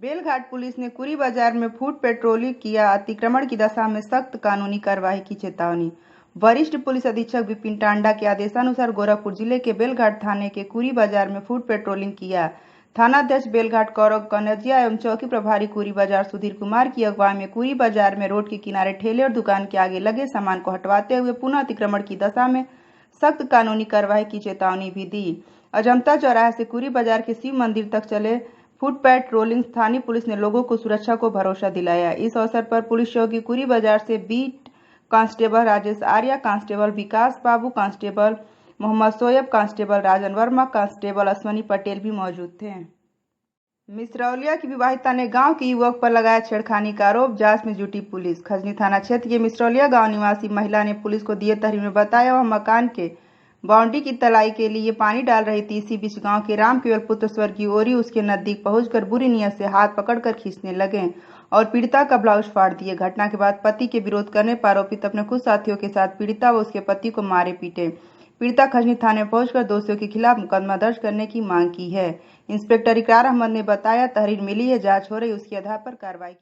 Belghat police ने कुरी बाजार में फूड पेट्रोलिंग किया, अतिक्रमण की दशा में सख्त कानूनी कार्रवाई की चेतावनी। वरिष्ठ पुलिस अधीक्षक विपिन टांडा के आदेशानुसार गोरखपुर जिले के बेलघाट थाने के कुरी बाजार में फूड पेट्रोलिंग किया। थानाध्यक्ष बेलघाट कौरव कनजिया एवं चौकी प्रभारी कुरी बाजार सुधीर कुमार की अगुवाई में कुरी बाजार में रोड के किनारे ठेले और दुकान के आगे लगे सामान को हटवाते हुए पुनः अतिक्रमण की दशा में सख्त कानूनी कार्रवाई की चेतावनी भी दी। अजंता चौराहे से कुरी बाजार के शिव मंदिर तक चले फूड पेट्रोलिंग स्थानीय पुलिस ने लोगों को सुरक्षा को भरोसा दिलाया। इस अवसर पर पुलिस चौकी कुरी बाजार से beat constable Rajesh Arya, constable Vikas Babu, constable Mohammad Shoaib, constable Rajan Verma, constable Ashwani Patel भी मौजूद थे। मिश्रौलिया की विवाहिता ने गांव के युवक पर लगाया छेड़खानी का आरोप, जांच में जुटी पुलिस। खजनी थाना क्षेत्र के मिश्रौलिया गांव निवासी महिला ने पुलिस को दिए तहरीर में बताया वह मकान के बाउंड्री की तलाई के लिए पानी डाल रही थी। इसी बीच गांव के राम केवल पुत्र स्वर्गीय ओरी उसके नजदीक पहुंचकर बुरी नियत से हाथ पकड़कर खींचने लगे और पीड़िता का ब्लाउज फाड़ दिए। घटना के बाद पति के विरोध करने पर आरोपित अपने कुछ साथियों के साथ पीड़िता व उसके पति को मारे पीटे। पीड़िता खजनी थाने में पहुंचकर दोषियों के खिलाफ मुकदमा दर्ज करने की मांग की है। इंस्पेक्टर इकरार अहमद ने बताया तहरीर मिली है, जांच हो रही, उसके आधार पर कार्रवाई की